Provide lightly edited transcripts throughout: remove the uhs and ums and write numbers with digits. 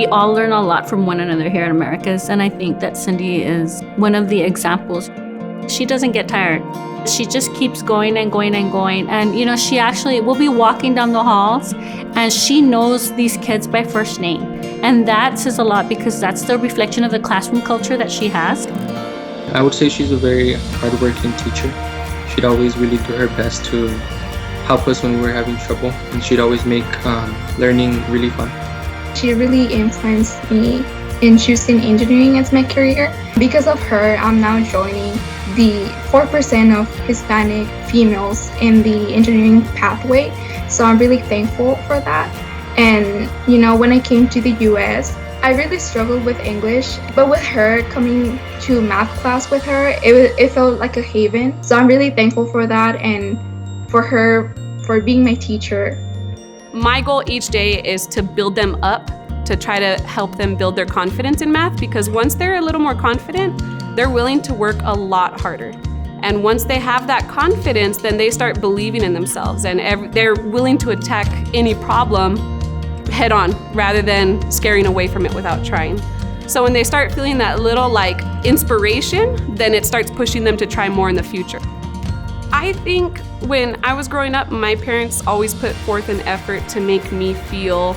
We all learn a lot from one another here at Americas, and I think that Cindy is one of the examples. She doesn't get tired. She just keeps going and going and going. And, she actually will be walking down the halls, and she knows these kids by first name. And that says a lot because that's the reflection of the classroom culture that she has. I would say she's a very hardworking teacher. She'd always really do her best to help us when we were having trouble, and she'd always make learning really fun. She really influenced me in choosing engineering as my career. Because of her, I'm now joining the 4% of Hispanic females in the engineering pathway. So I'm really thankful for that. And, when I came to the US, I really struggled with English, but with her, coming to math class with her, it felt like a haven. So I'm really thankful for that and for her for being my teacher. My goal each day is to build them up, to try to help them build their confidence in math, because once they're a little more confident, they're willing to work a lot harder. And once they have that confidence, then they start believing in themselves, and they're willing to attack any problem head on rather than scaring away from it without trying. So when they start feeling that little inspiration, then it starts pushing them to try more in the future. I think when I was growing up, my parents always put forth an effort to make me feel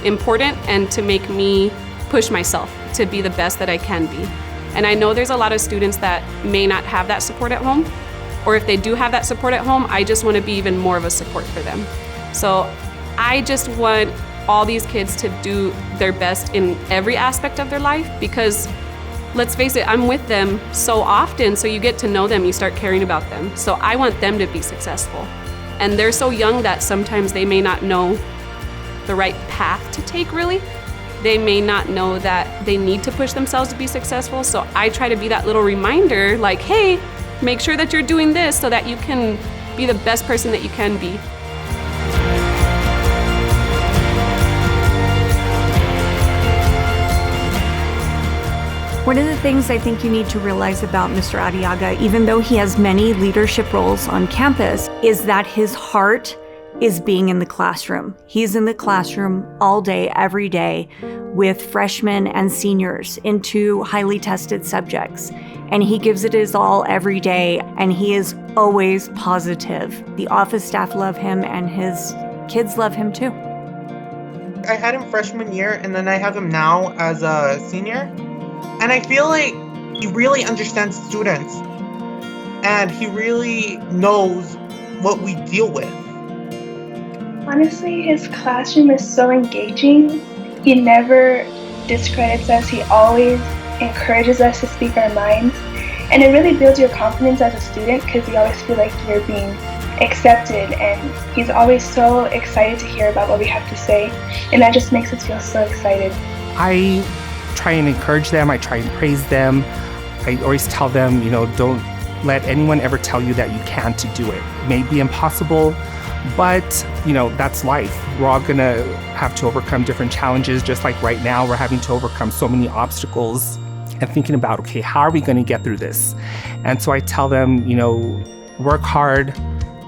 important and to make me push myself to be the best that I can be. And I know there's a lot of students that may not have that support at home, or if they do have that support at home, I just want to be even more of a support for them. So I just want all these kids to do their best in every aspect of their life, because let's face it, I'm with them so often, so you get to know them, you start caring about them. So I want them to be successful. And they're so young that sometimes they may not know the right path to take, really. They may not know that they need to push themselves to be successful. So I try to be that little reminder, hey, make sure that you're doing this so that you can be the best person that you can be. One of the things I think you need to realize about Mr. Arriaga, even though he has many leadership roles on campus, is that his heart is being in the classroom. He's in the classroom all day, every day, with freshmen and seniors into highly tested subjects. And he gives it his all every day, and he is always positive. The office staff love him, and his kids love him too. I had him freshman year, and then I have him now as a senior. And I feel like he really understands students, and he really knows what we deal with. Honestly, his classroom is so engaging. He never discredits us. He always encourages us to speak our minds. And it really builds your confidence as a student, because you always feel like you're being accepted, and he's always so excited to hear about what we have to say, and that just makes us feel so excited. I try and encourage them. I try and praise them. I always tell them, don't let anyone ever tell you that you can't do it. It may be impossible, but, that's life. We're all gonna have to overcome different challenges, just like right now we're having to overcome so many obstacles and thinking about, okay, how are we gonna get through this? And so I tell them, work hard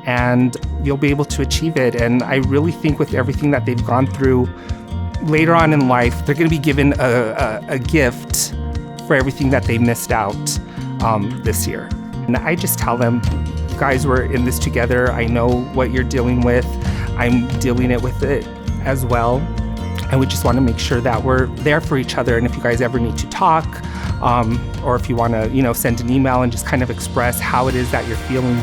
and you'll be able to achieve it. And I really think with everything that they've gone through, later on in life, they're going to be given a gift for everything that they missed out this year. And I just tell them, guys, we're in this together. I know what you're dealing with. I'm dealing with it as well. And we just want to make sure that we're there for each other. And if you guys ever need to talk, or if you want to, send an email and just kind of express how it is that you're feeling.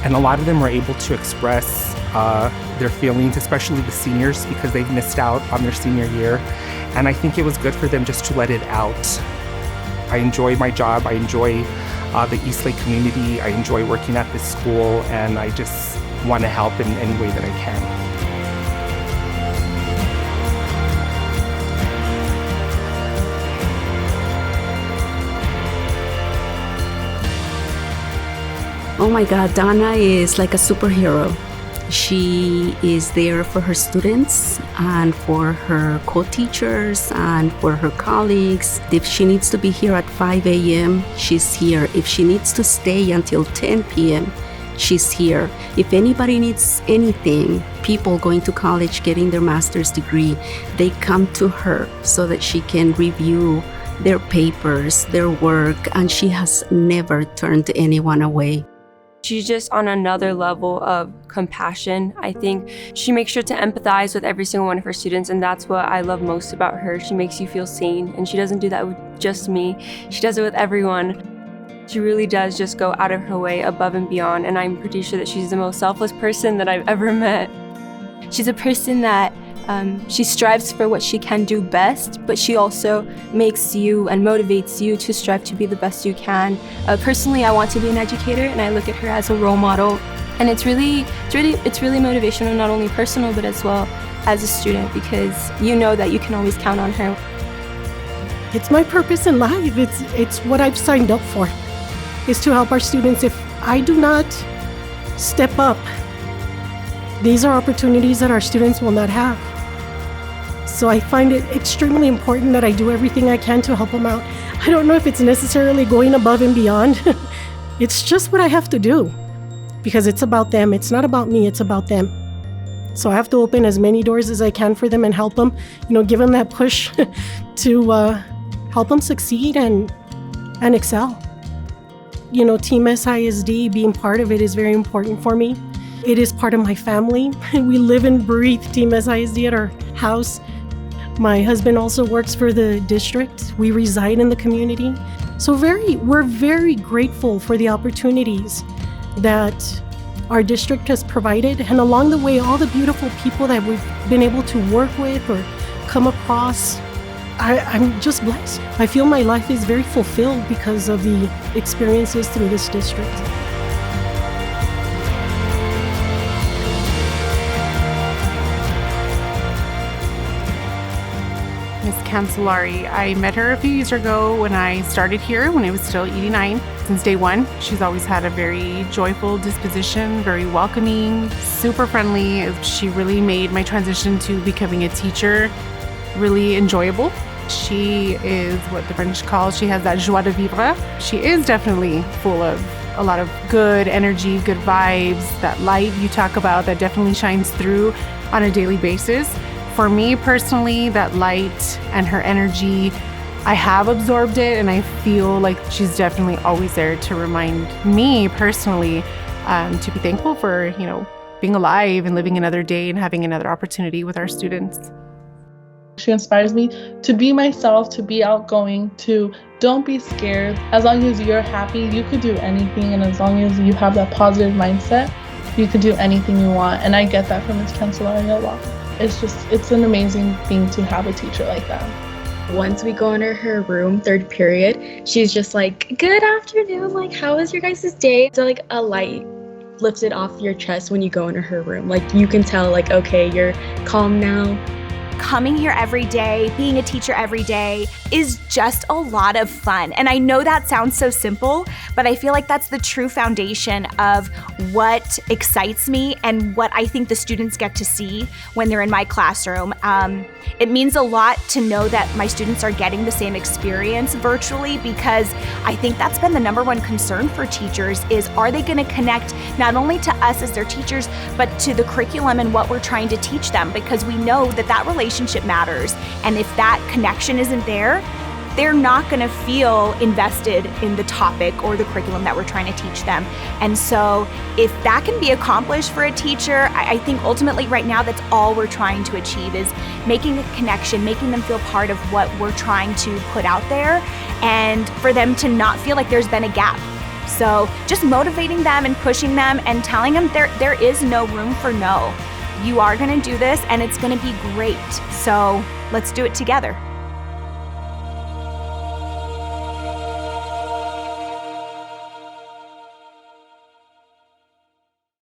And a lot of them were able to express their feelings, especially the seniors, because they've missed out on their senior year. And I think it was good for them just to let it out. I enjoy my job. I enjoy the Eastlake community. I enjoy working at this school, and I just want to help in any way that I can. Oh my God, Donna is like a superhero. She is there for her students and for her co-teachers and for her colleagues. If she needs to be here at 5 a.m., she's here. If she needs to stay until 10 p.m., she's here. If anybody needs anything, people going to college, getting their master's degree, they come to her so that she can review their papers, their work, and she has never turned anyone away. She's just on another level of compassion. I think she makes sure to empathize with every single one of her students, and that's what I love most about her. She makes you feel seen, and she doesn't do that with just me. She does it with everyone. She really does just go out of her way, above and beyond, and I'm pretty sure that she's the most selfless person that I've ever met. She's a person that she strives for what she can do best, but she also makes you and motivates you to strive to be the best you can. Personally, I want to be an educator, and I look at her as a role model. And it's really motivational, not only personal, but as well as a student, because you know that you can always count on her. It's my purpose in life. It's what I've signed up for, is to help our students. If I do not step up, these are opportunities that our students will not have. So I find it extremely important that I do everything I can to help them out. I don't know if it's necessarily going above and beyond. It's just what I have to do, because it's about them. It's not about me, it's about them. So I have to open as many doors as I can for them and help them, give them that push to help them succeed and excel. Team SISD, being part of it is very important for me. It is part of my family. We live and breathe Team SISD at our house. My husband also works for the district. We reside in the community. So we're very grateful for the opportunities that our district has provided. And along the way, all the beautiful people that we've been able to work with or come across, I'm just blessed. I feel my life is very fulfilled because of the experiences through this district. Ms. Cancellare, I met her a few years ago when I started here, when it was still 89. Since day one, she's always had a very joyful disposition, very welcoming, super friendly. She really made my transition to becoming a teacher really enjoyable. She is what the French call, she has that joie de vivre. She is definitely full of a lot of good energy, good vibes, that light you talk about that definitely shines through on a daily basis. For me personally, that light and her energy, I have absorbed it, and I feel like she's definitely always there to remind me personally to be thankful for, being alive and living another day and having another opportunity with our students. She inspires me to be myself, to be outgoing, to don't be scared. As long as you're happy, you could do anything, and as long as you have that positive mindset, you could do anything you want. And I get that from Ms. Cancellare a lot. It's an amazing thing to have a teacher like that. Once we go into her room, third period, she's just like, good afternoon, like, how was your guys' day? So like a light lifted off your chest when you go into her room. Like you can tell, like, okay, you're calm now. Coming here every day, being a teacher every day is just a lot of fun. And I know that sounds so simple, but I feel like that's the true foundation of what excites me and what I think the students get to see when they're in my classroom. It means a lot to know that my students are getting the same experience virtually, because I think that's been the number one concern for teachers is, are they going to connect not only to us as their teachers, but to the curriculum and what we're trying to teach them, because we know that relationship matters. And if that connection isn't there, they're not going to feel invested in the topic or the curriculum that we're trying to teach them. And so if that can be accomplished for a teacher, I think ultimately right now that's all we're trying to achieve, is making a connection, making them feel part of what we're trying to put out there, and for them to not feel like there's been a gap. So just motivating them and pushing them and telling them there is no room for no. You are going to do this and it's going to be great. So let's do it together.